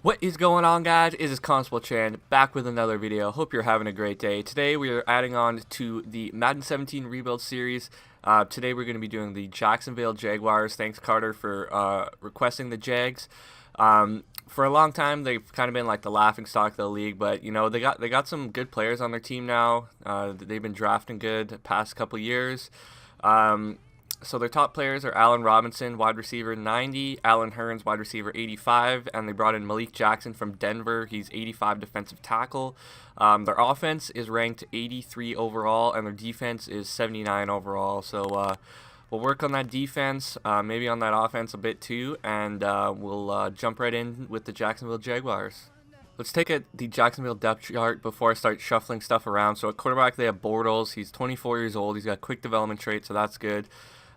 What is going on, guys? It is Constable Chan back with another video. Hope you're having a great day. Today we are adding on to the Madden 17 Rebuild series. Today we're going to be doing the Jacksonville Jaguars. Thanks, Carter, for requesting the Jags. For a long time, they've kind of been like the laughingstock of the league, but you know they got some good players on their team now. They've been drafting good the past couple years. So their top players are Allen Robinson, wide receiver 90, Allen Hurns, wide receiver 85, and they brought in Malik Jackson from Denver. He's 85 defensive tackle. Their offense is ranked 83 overall, and their defense is 79 overall. So we'll work on that defense, maybe on that offense a bit too, and we'll jump right in with the Jacksonville Jaguars. Let's take the Jacksonville depth chart before I start shuffling stuff around. So at quarterback, they have Bortles. He's 24 years old. He's got quick development traits, so that's good.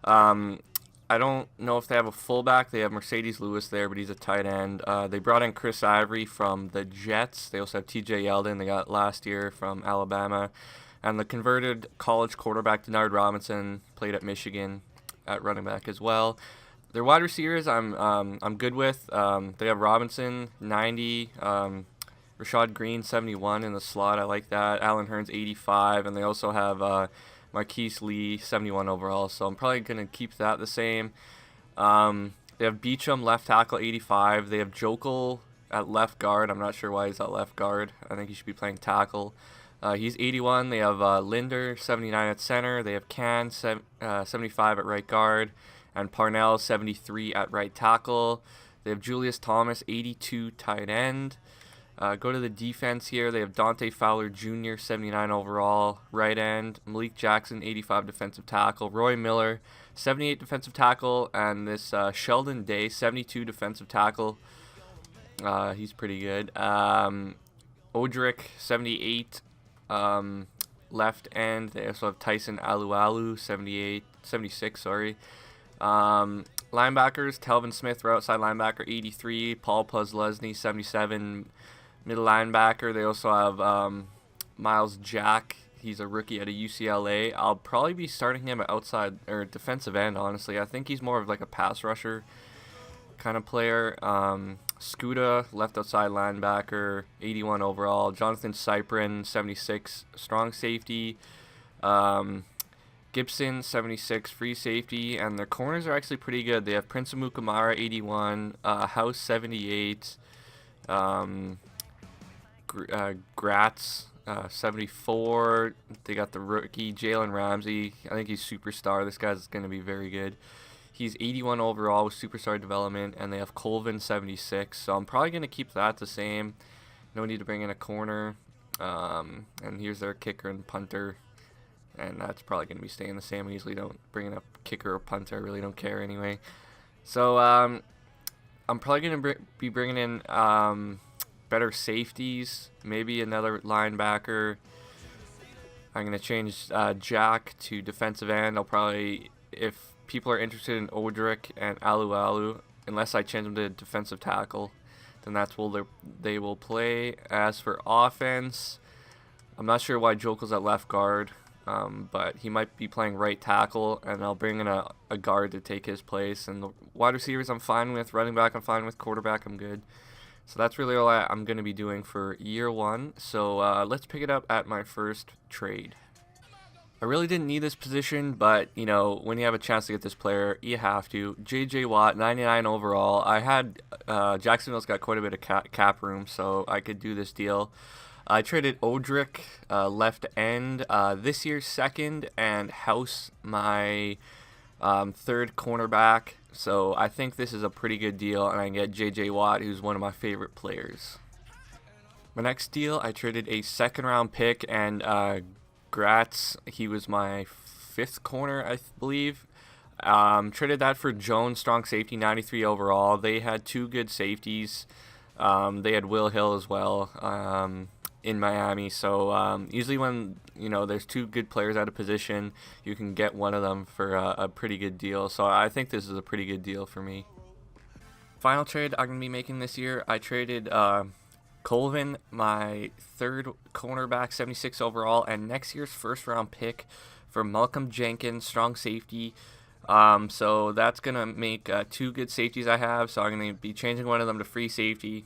I don't know if they have a fullback. They have Mercedes Lewis there, but he's a tight end. They brought in Chris Ivory from the Jets. They also have TJ Yeldon they got last year from Alabama. And the converted college quarterback Denard Robinson played at Michigan at running back as well. Their wide receivers I'm good with. They have Robinson 90, Rashad Green 71 in the slot. I like that. Allen Hurns 85, and they also have Marquise Lee 71 overall. So I'm probably gonna keep that the same. They have Beachum left tackle 85. They have Jokel at left guard. I'm not sure why he's at left guard. I think he should be playing tackle. He's 81. They have Linder 79 at center. They have Can 75 at right guard, and Parnell 73 at right tackle. They have Julius Thomas 82 tight end. Go to the defense here. They have Dante Fowler Jr. 79 overall right end. Malik Jackson 85 defensive tackle. Roy Miller 78 defensive tackle, and this Sheldon Day 72 defensive tackle. He's pretty good. Odrick 78 left end. They also have Tyson Alualu 76. Sorry. Linebackers, Telvin Smith, outside linebacker 83. Paul Puzlesny 77. Middle linebacker, they also have Miles Jack. He's a rookie at a UCLA. I'll probably be starting him at outside or defensive end, honestly. I think he's more of like a pass rusher kind of player. Scuda, left outside linebacker, 81 overall. Jonathan Cyprin, 76, strong safety. Gibson, 76, free safety. And their corners are actually pretty good. They have Prince Amukamara, 81, House, 78. Gratz 74. They got the rookie Jalen Ramsey. I think he's superstar. This guy's going to be very good. He's 81 overall with superstar development, and they have Colvin 76. So I'm probably going to keep that the same. No need to bring in a corner. And here's their kicker and punter, and that's probably going to be staying the same. I usually don't bring in a kicker or punter. I really don't care anyway. So I'm probably going to be bringing in better safeties, maybe another linebacker. I'm going to change Jack to defensive end. I'll probably, if people are interested in Odrick and Alualu, unless I change them to defensive tackle, then that's where they will play. As for offense, I'm not sure why Jokel's at left guard, but he might be playing right tackle, and I'll bring in a guard to take his place. And the wide receivers I'm fine with, running back I'm fine with, quarterback I'm good. So that's really all I'm going to be doing for year one. So let's pick it up at my first trade. I really didn't need this position, but, you know, when you have a chance to get this player, you have to. J.J. Watt, 99 overall. I had Jacksonville's got quite a bit of cap room, so I could do this deal. I traded Odrick, left end, this year's second, and House, my third cornerback. So I think this is a pretty good deal, and I can get J.J. Watt, who's one of my favorite players. My next deal, I traded a second-round pick, and Gratz, he was my fifth corner, I believe. Traded that for Jones, strong safety, 93 overall. They had two good safeties. They had Will Hill as well in Miami. So usually when, you know, there's two good players at a position, you can get one of them for a pretty good deal. So I think this is a pretty good deal for me. Final trade I'm going to be making this year, I traded Colvin, my third cornerback, 76 overall, and next year's first round pick for Malcolm Jenkins, strong safety. So that's going to make two good safeties I have. So I'm going to be changing one of them to free safety.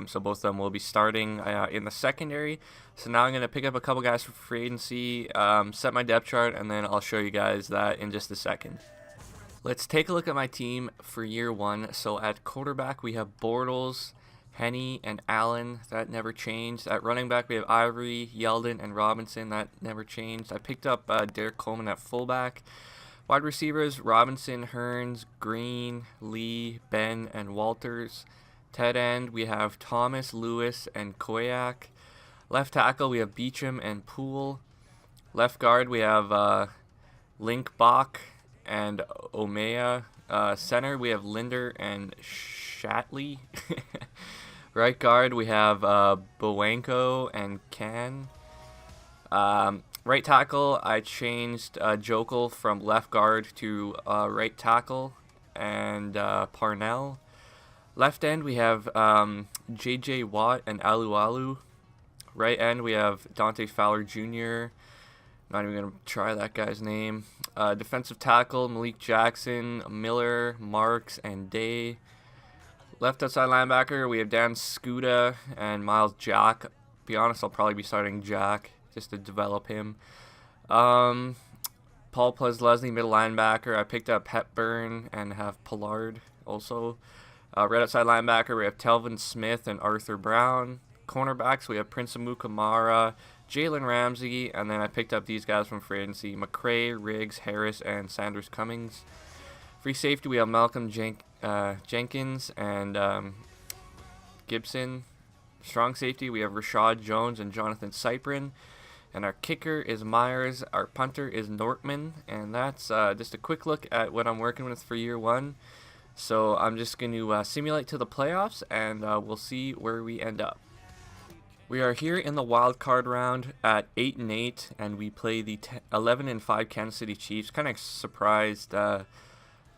So both of them will be starting in the secondary. So now I'm going to pick up a couple guys for free agency, set my depth chart, and then I'll show you guys that in just a second. Let's take a look at my team for year one. So at quarterback, we have Bortles, Henny, and Allen. That never changed. At running back, we have Ivory, Yeldon, and Robinson. That never changed. I picked up Derek Coleman at fullback. Wide receivers, Robinson, Hearns, Green, Lee, Ben, and Walters. Tight end, we have Thomas, Lewis, and Koyak. Left tackle, we have Beecham and Poole. Left guard, we have Link Bach and Omea. Center, we have Linder and Shatley. Right guard, we have Bowenko and Can. Right tackle, I changed Jokel from left guard to right tackle, and Parnell. Left end, we have J.J. Watt and Alualu. Right end, we have Dante Fowler Jr. Not even going to try that guy's name. Defensive tackle, Malik Jackson, Miller, Marks, and Day. Left outside linebacker, we have Dan Scuda and Miles Jack. Be honest, I'll probably be starting Jack just to develop him. Paul Leslie, middle linebacker. I picked up Hepburn and have Pollard also. Right outside linebacker, we have Telvin Smith and Arthur Brown. Cornerbacks, we have Prince Amukamara, Jalen Ramsey, and then I picked up these guys from free agency: McCray, Riggs, Harris, and Sanders Cummings. Free safety, we have Malcolm Jenkins and Gibson. Strong safety, we have Rashad Jones and Jonathan Cyprin. And our kicker is Myers. Our punter is Nortman. And that's just a quick look at what I'm working with for year one. So I'm just going to simulate to the playoffs, and we'll see where we end up. We are here in the wild card round at 8-8, and we play the 11-5 Kansas City Chiefs. Kind of surprised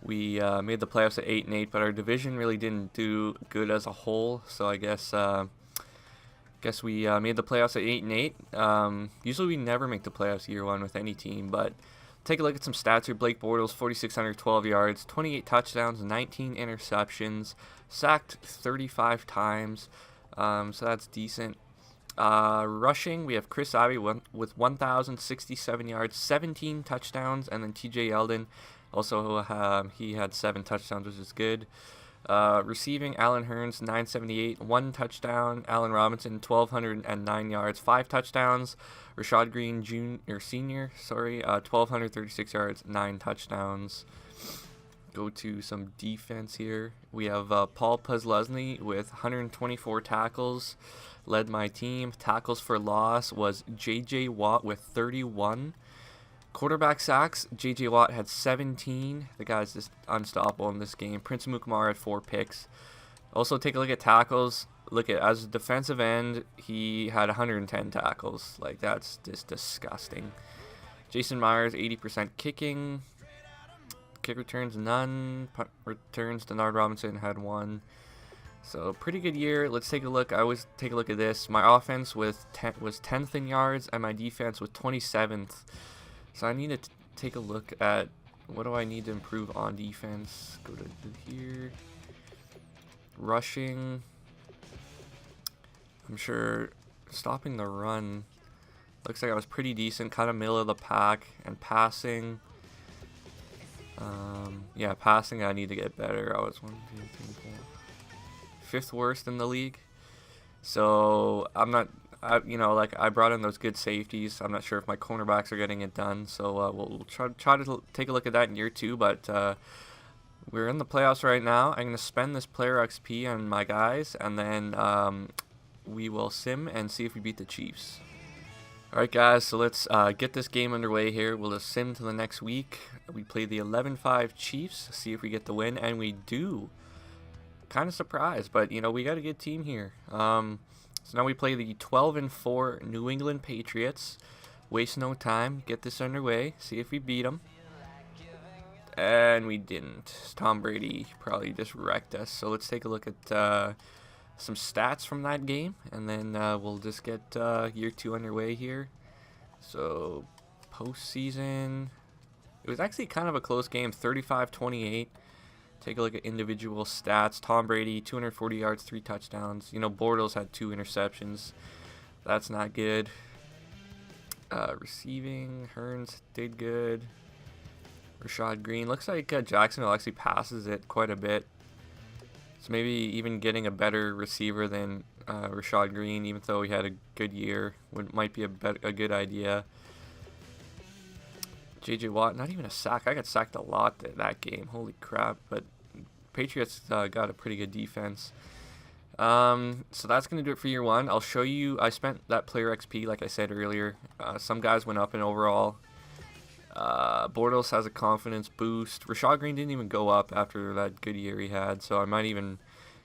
we made the playoffs at 8-8, but our division really didn't do good as a whole. So I guess we made the playoffs at 8-8. Usually we never make the playoffs year one with any team, but take a look at some stats here. Blake Bortles, 4,612 yards, 28 touchdowns, 19 interceptions, sacked 35 times, so that's decent. Rushing, we have Chris Abbey with 1,067 yards, 17 touchdowns, and then TJ Yeldon, also he had 7 touchdowns, which is good. Receiving, Allen Hearns, 978, 1 touchdown. Allen Robinson, 1,209 yards, 5 touchdowns. Rashad Green Senior, 1,236 yards, 9 touchdowns. Go to some defense here. We have Paul Leslie with 124 tackles, led my team. Tackles for loss was J.J. Watt with 31. Quarterback sacks, J.J. Watt had 17. The guy's just unstoppable in this game. Prince Amukamara had 4 picks. Also, take a look at tackles. Look at, as a defensive end, he had 110 tackles. Like, that's just disgusting. Jason Myers, 80% kicking. Kick returns, none. Punt returns, Denard Robinson had 1. So, pretty good year. Let's take a look. I always take a look at this. My offense was 10th in yards, and my defense was 27th. So I need to take a look at what do I need to improve on defense. Go to here. Rushing. I'm sure stopping the run. Looks like I was pretty decent, kind of middle of the pack. And passing. Yeah, passing I need to get better. I was 1, 2, 3, 4. 5th worst in the league. So I'm not. I brought in those good safeties. I'm not sure if my cornerbacks are getting it done, so we'll try to take a look at that in year 2. But we're in the playoffs right now. I'm going to spend this player XP on my guys, and then we will sim and see if we beat the Chiefs. Alright guys, so let's get this game underway here. We'll just sim to the next week. We play the 11-5 Chiefs, see if we get the win, and we do. Kind of surprised, but we got a good team here. So now we play the 12-4 New England Patriots. Waste no time. Get this underway. See if we beat them. And we didn't. Tom Brady probably just wrecked us. So let's take a look at some stats from that game. And then we'll just get year 2 underway here. So postseason. It was actually kind of a close game. 35-28. Take a look at individual stats. Tom Brady, 240 yards, 3 touchdowns. You know, Bortles had 2 interceptions. That's not good. Receiving, Hearns did good. Rashad Green. Looks like Jacksonville actually passes it quite a bit. So maybe even getting a better receiver than Rashad Green, even though he had a good year, might be a good idea. J.J. Watt, not even a sack. I got sacked a lot that game. Holy crap. But Patriots got a pretty good defense. So that's going to do it for year 1. I'll show you. I spent that player XP, like I said earlier. Some guys went up in overall. Bortles has a confidence boost. Rashad Green didn't even go up after that good year he had. So I might even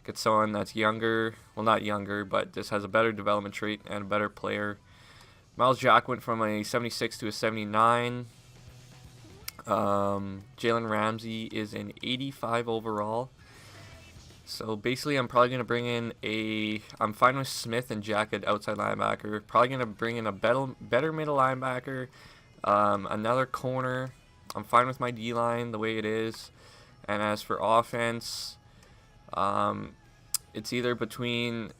get someone that's younger. Well, not younger, but just has a better development trait and a better player. Miles Jack went from a 76 to a 79. Jalen Ramsey is an 85 overall. So basically, I'm probably going to bring in I'm fine with Smith and Jack at outside linebacker. Probably going to bring in a better middle linebacker, another corner. I'm fine with my D-line the way it is. And as for offense, it's either between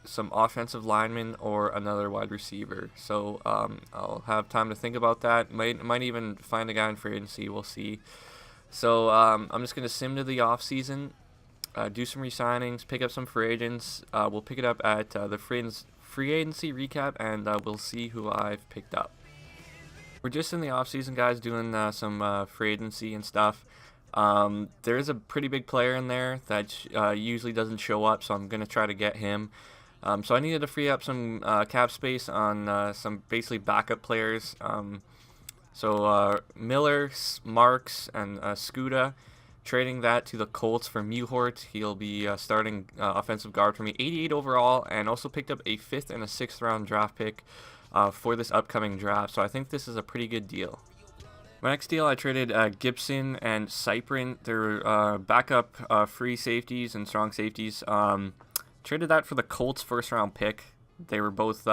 some offensive linemen or another wide receiver. So I'll have time to think about that. Might even find a guy in free agency. We'll see. So I'm just going to sim to the offseason, do some re-signings, pick up some free agents. We'll pick it up at the free agency recap, and we'll see who I've picked up. We're just in the offseason, guys, doing some free agency and stuff. There is a pretty big player in there that usually doesn't show up, so I'm going to try to get him. So I needed to free up some cap space on some basically backup players. So Miller, Marks, and Scuda, trading that to the Colts for Muhort. He'll be starting offensive guard for me. 88 overall, and also picked up a 5th and a 6th round draft pick for this upcoming draft. So I think this is a pretty good deal. My next deal, I traded Gibson and Cyprin. They're backup free safeties and strong safeties. Traded that for the Colts 1st round pick. They were both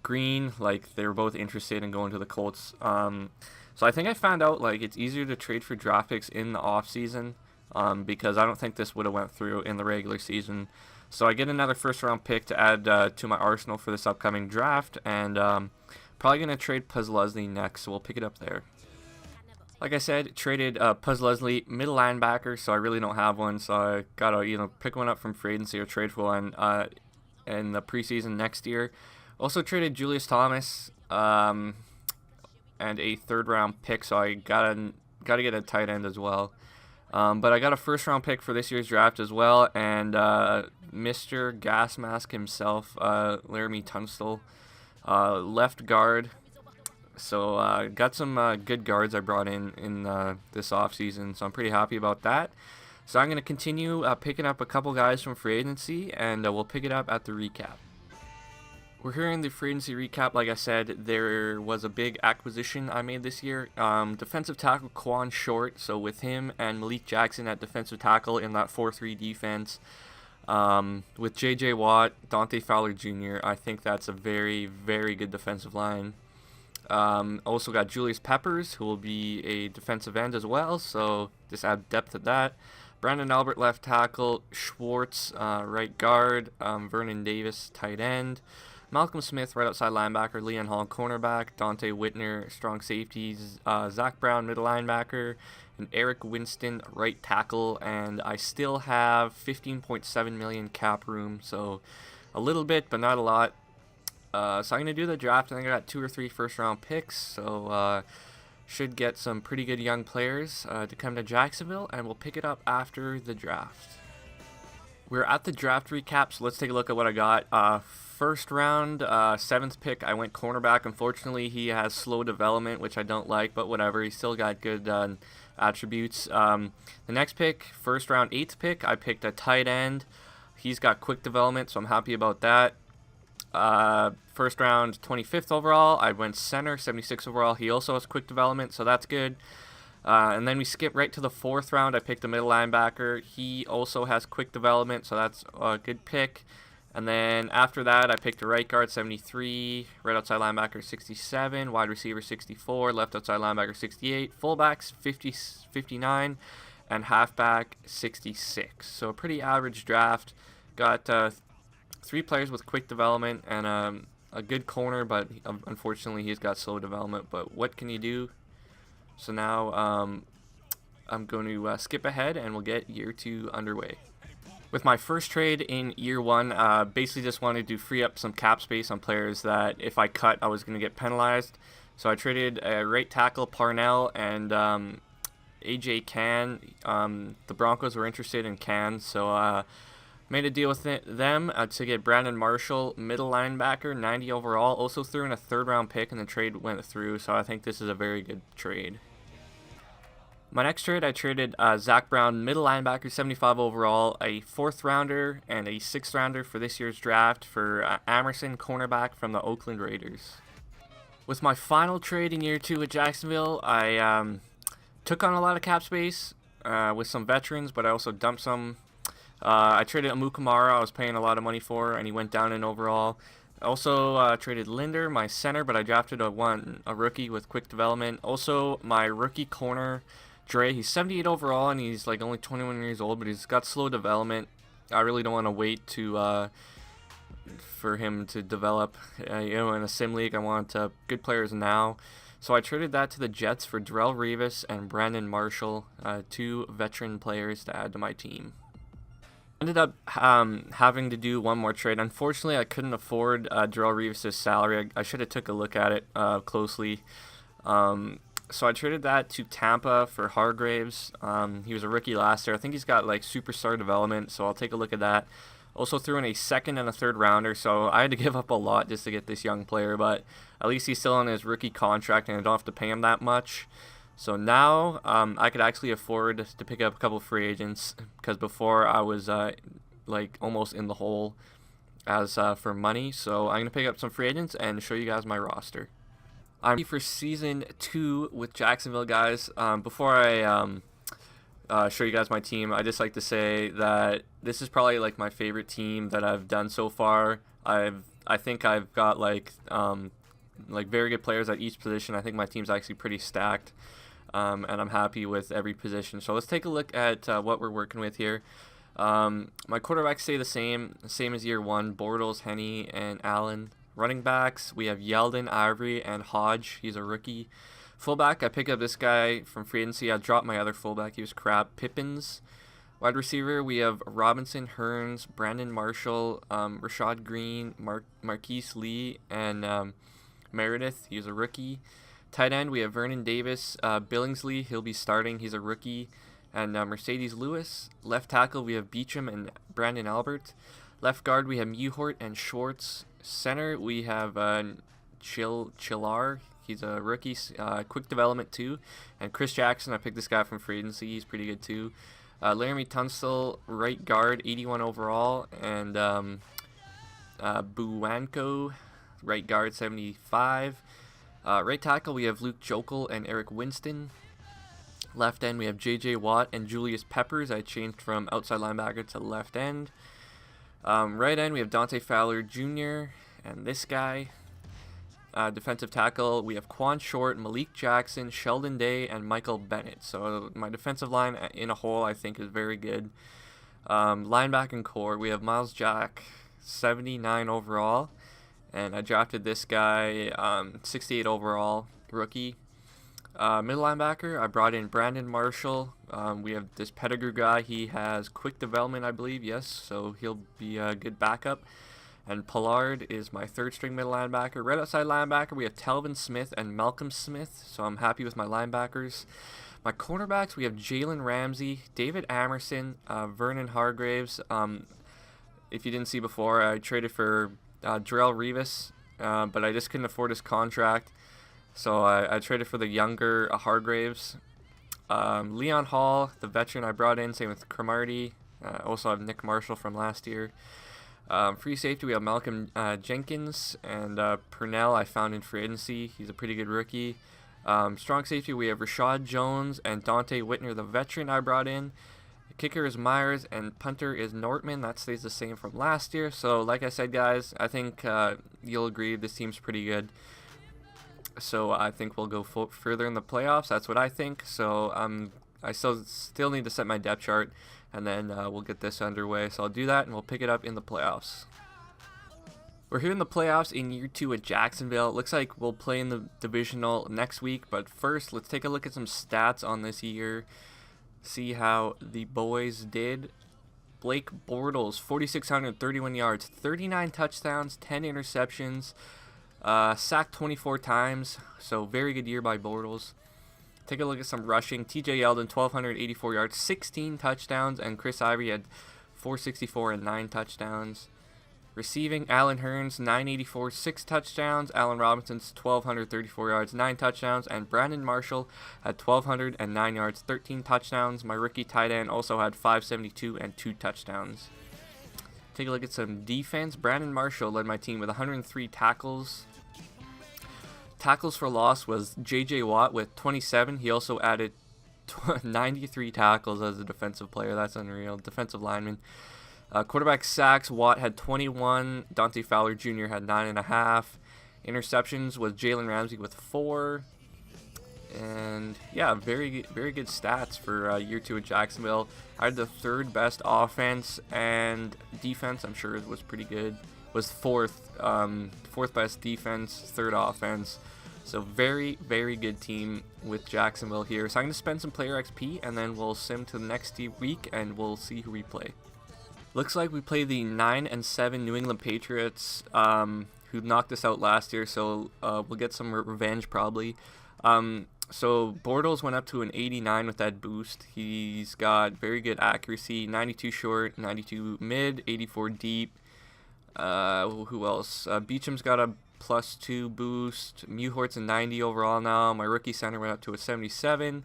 green, like they were both interested in going to the Colts. So I think I found out like it's easier to trade for draft picks in the off season because I don't think this would have went through in the regular season. So I get another 1st round pick to add to my arsenal for this upcoming draft, and probably gonna trade Puzzlesny next. So we'll pick it up there. Like I said, traded Puzzlesny, middle linebacker, so I really don't have one, so I gotta pick one up from free agency or trade for one in the preseason next year. Also traded Julius Thomas and a 3rd round pick, so I gotta get a tight end as well. But I got a 1st round pick for this year's draft as well, and Mr. Gas Mask himself, Laramie Tunstall, left guard. So got some good guards I brought in this offseason, so I'm pretty happy about that. So I'm going to continue picking up a couple guys from free agency, and we'll pick it up at the recap. We're here in the free agency recap. Like I said, there was a big acquisition I made this year. Defensive tackle Quan Short, so with him and Malik Jackson at defensive tackle in that 4-3 defense. With J.J. Watt, Dante Fowler Jr., I think that's a very, very good defensive line. Also got Julius Peppers, who will be a defensive end as well, so just add depth to that. Brandon Albert, left tackle. Schwartz, right guard. Vernon Davis, tight end. Malcolm Smith, right outside linebacker. Leon Hall, cornerback. Dante Whitner, strong safeties. Zach Brown, middle linebacker. And Eric Winston, right tackle. And I still have $15.7 million cap room, so a little bit, but not a lot. So I'm going to do the draft. I think I got 2 or 3 1st round picks, so should get some pretty good young players to come to Jacksonville, and we'll pick it up after the draft. We're at the draft recap, so let's take a look at what I got. 1st round, 7th pick, I went cornerback. Unfortunately, he has slow development, which I don't like, but whatever. He's still got good attributes. The next pick, 1st round, 8th pick, I picked a tight end. He's got quick development, so I'm happy about that. 1st round, 25th overall, I went center, 76 overall. He also has quick development, so that's good. And then we skip right to the 4th round. I picked a middle linebacker. He also has quick development, so that's a good pick. And then after that, I picked a right guard, 73, right outside linebacker, 67, wide receiver, 64, left outside linebacker, 68, fullbacks, 50, 59, and halfback 66. So a pretty average draft. Got 3 players with quick development and a good corner, but unfortunately he's got slow development. But what can you do? So now I'm going to skip ahead and we'll get year 2 underway. With my first trade in year 1, basically just wanted to free up some cap space on players that if I cut I was going to get penalized. So I traded a right tackle Parnell and AJ Can. The Broncos were interested in Can, so made a deal with them to get Brandon Marshall, middle linebacker, 90 overall. Also threw in a 3rd round pick and the trade went through, so I think this is a very good trade. My next trade, I traded Zach Brown, middle linebacker, 75 overall, a 4th rounder and a 6th rounder for this year's draft for Amerson, cornerback from the Oakland Raiders. With my final trade in year 2 at Jacksonville, I took on a lot of cap space with some veterans, but I also dumped some. I traded Amukamara, I was paying a lot of money for, and he went down in overall. Also traded Linder, my center, but I drafted a rookie with quick development. Also, my rookie corner, Dre, he's 78 overall, and he's like only 21 years old, but he's got slow development. I really don't want to wait for him to develop. In a sim league, I want good players now. So I traded that to the Jets for Darrelle Revis and Brandon Marshall, 2 veteran players to add to my team. Ended up having to do one more trade. Unfortunately, I couldn't afford Darrelle Revis' salary. I should have took a look at it closely. So I traded that to Tampa for Hargraves. He was a rookie last year. I think he's got like superstar development, so I'll take a look at that. Also threw in a 2nd and a 3rd rounder, so I had to give up a lot just to get this young player, but at least he's still on his rookie contract and I don't have to pay him that much. So now I could actually afford to pick up a couple free agents, because before I was like almost in the hole as for money. So I'm going to pick up some free agents and show you guys my roster. I'm ready for season 2 with Jacksonville, guys. Before I show you guys my team, I just like to say that this is probably like my favorite team that I've done so far. I think I've got like very good players at each position. I think my team's actually pretty stacked, and I'm happy with every position. So let's take a look at what we're working with here. My quarterbacks stay the same as year 1: Bortles, Henne, and Allen. Running backs, we have Yeldon, Ivory, and Hodge. He's a rookie. Fullback, I pick up this guy from free agency. I dropped my other fullback. He was crap. Pippins. Wide receiver, we have Robinson, Hearns, Brandon Marshall, Rashad Green, Marquise Lee, and Meredith. He's a rookie. Tight end, we have Vernon Davis, Billingsley. He'll be starting. He's a rookie. And Mercedes Lewis. Left tackle, we have Beecham and Brandon Albert. Left guard, we have Muhort and Schwartz. Center, we have Chillar. He's a rookie, quick development too. And Chris Jackson, I picked this guy from free agency. He's pretty good too. Laramie Tunstall, right guard, 81 overall. And Buwanko, right guard, 75. Right tackle, we have Luke Jokel and Eric Winston. Left end, we have J.J. Watt and Julius Peppers. I changed from outside linebacker to left end. Right end, we have Dante Fowler Jr. and this guy. Defensive tackle, we have Quan Short, Malik Jackson, Sheldon Day, and Michael Bennett. So my defensive line in a whole, I think, is very good. Linebacking core, we have Miles Jack, 79 overall. And I drafted this guy, 68 overall, rookie. Middle linebacker, I brought in Brandon Marshall. We have this Pettigrew guy. He has quick development, I believe, yes. So he'll be a good backup. And Pollard is my 3rd string middle linebacker. Right outside linebacker, we have Telvin Smith and Malcolm Smith. So I'm happy with my linebackers. My cornerbacks, we have Jalen Ramsey, David Amerson, Vernon Hargraves. If you didn't see before, I traded for Darrelle Revis, but I just couldn't afford his contract. So I traded for the younger Hargraves. Leon Hall, the veteran I brought in, same with Cromartie. Also have Nick Marshall from last year. Free safety, we have Malcolm Jenkins, and Purnell I found in free agency. He's a pretty good rookie. Strong safety, we have Rashad Jones and Dante Whitner, the veteran I brought in. Kicker is Myers, and punter is Nortman. That stays the same from last year. So like I said, guys, I think you'll agree this team's pretty good. So I think we'll go further in the playoffs. That's what I think. So I'm I still need to set my depth chart, and then we'll get this underway. So I'll do that, and we'll pick it up in the playoffs. We're here in the playoffs in year 2 at Jacksonville. It looks like we'll play in the divisional next week, but first, let's take a look at some stats on this year. See how the boys did. Blake Bortles, 4,631 yards, 39 touchdowns, 10 interceptions, sacked 24 times, so very good year by Bortles. Take a look at some rushing. TJ Yeldon, 1,284 yards, 16 touchdowns, and Chris Ivory had 464 and 9 touchdowns. Receiving, Allen Hurns, 984, 6 touchdowns. Allen Robinson's 1,234 yards, 9 touchdowns. And Brandon Marshall had 1,209 yards, 13 touchdowns. My rookie tight end also had 572 and 2 touchdowns. Take a look at some defense. Brandon Marshall led my team with 103 tackles. Tackles for loss was J.J. Watt with 27. He also added 93 tackles as a defensive player. That's unreal. Defensive lineman. Quarterback sacks, Watt had 21. Dante Fowler Jr. had 9.5. Interceptions was Jalen Ramsey with 4. And yeah, very good stats for year 2 at Jacksonville. I had the 3rd best offense, and defense, I'm sure it was pretty good. Was 4th best defense, 3rd offense. So very good team with Jacksonville here. So I'm going to spend some player XP, and then we'll sim to the next week, and we'll see who we play. Looks like we play the 9-7 New England Patriots, who knocked us out last year, so we'll get some revenge probably. So Bortles went up to an 89 with that boost. He's got very good accuracy, 92 short, 92 mid, 84 deep. Who else? Beacham's got a +2 boost. Mewhort's a 90 overall now. My rookie center went up to a 77.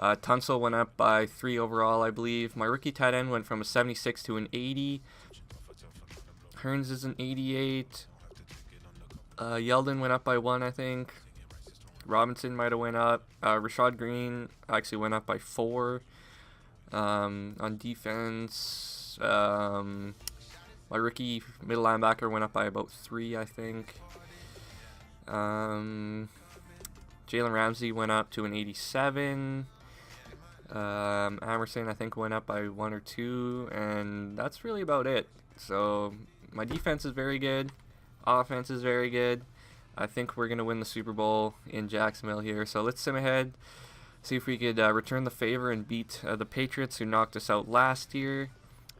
Tunsil went up by 3 overall, I believe. My rookie tight end went from a 76 to an 80. Hurns is an 88. Yeldon went up by 1, I think. Robinson might have went up. Rashad Green actually went up by 4. On defense, my rookie middle linebacker went up by about 3, I think. Jalen Ramsey went up to an 87. Emerson, I think, went up by 1 or 2, and that's really about it. So my defense is very good. Offense is very good. I think we're going to win the Super Bowl in Jacksonville here. So let's sim ahead, see if we could return the favor and beat the Patriots, who knocked us out last year.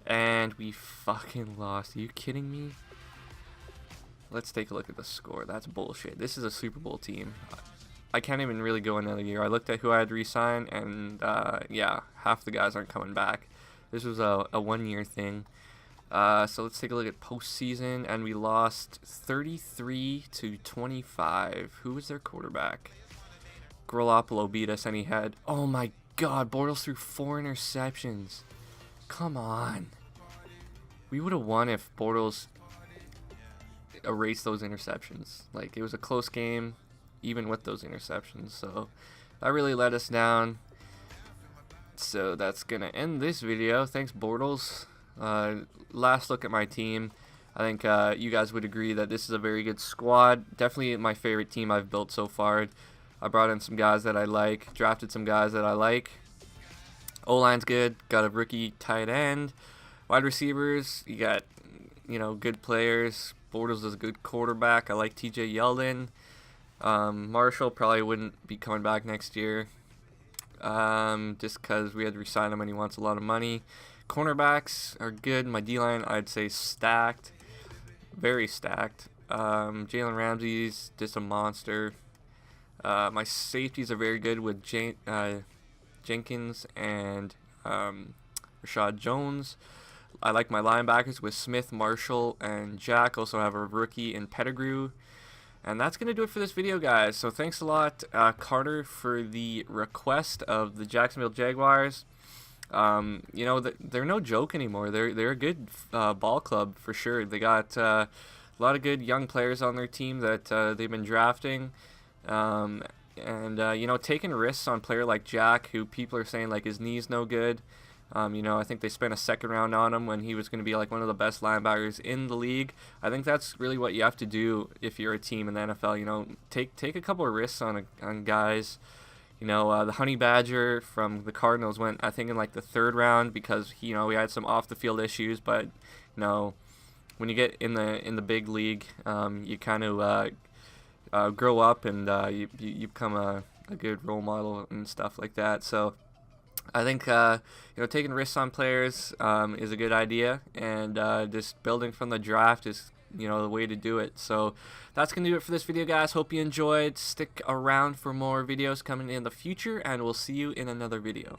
And we fucking lost. Are you kidding me? Let's take a look at the score. That's bullshit. This is a Super Bowl team. I can't even really go another year. I looked at who I had re-signed, and yeah, half the guys aren't coming back. This was a 1-year thing. So let's take a look at postseason, and we lost 33-25. Who was their quarterback? Garoppolo beat us, and he had, oh my god, Bortles threw 4 interceptions. Come on. We would have won if Bortles erased those interceptions. Like, it was a close game, even with those interceptions. So that really let us down. So that's gonna end this video. Thanks, Bortles. Last look at my team. I think you guys would agree that this is a very good squad. Definitely my favorite team I've built so far. I brought in some guys that I like, drafted some guys that I like. O-line's good, got a rookie tight end. Wide receivers, you got, good players. Bortles is a good quarterback. I like TJ Yeldon. Marshall probably wouldn't be coming back next year, just because we had to re-sign him and he wants a lot of money. Cornerbacks are good. My D-line, I'd say stacked, very stacked. Jalen Ramsey's just a monster. My safeties are very good with Jenkins and Rashad Jones. I like my linebackers with Smith, Marshall, and Jack. Also have a rookie in Pettigrew. And that's going to do it for this video, guys. So thanks a lot, Carter, for the request of the Jacksonville Jaguars. They're no joke anymore. They're a good ball club for sure. They got a lot of good young players on their team that they've been drafting. Taking risks on a player like Jack, who people are saying like his knee's no good. I think they spent a 2nd round on him when he was going to be like one of the best linebackers in the league. I think that's really what you have to do if you're a team in the NFL. Take a couple of risks on guys. The Honey Badger from the Cardinals went, I think, in like the 3rd round because we had some off the field issues. But when you get in the big league, you kind of grow up and you become a good role model and stuff like that. So I think taking risks on players is a good idea, and just building from the draft is the way to do it. So that's gonna do it for this video, guys. Hope you enjoyed. Stick around for more videos coming in the future, and we'll see you in another video.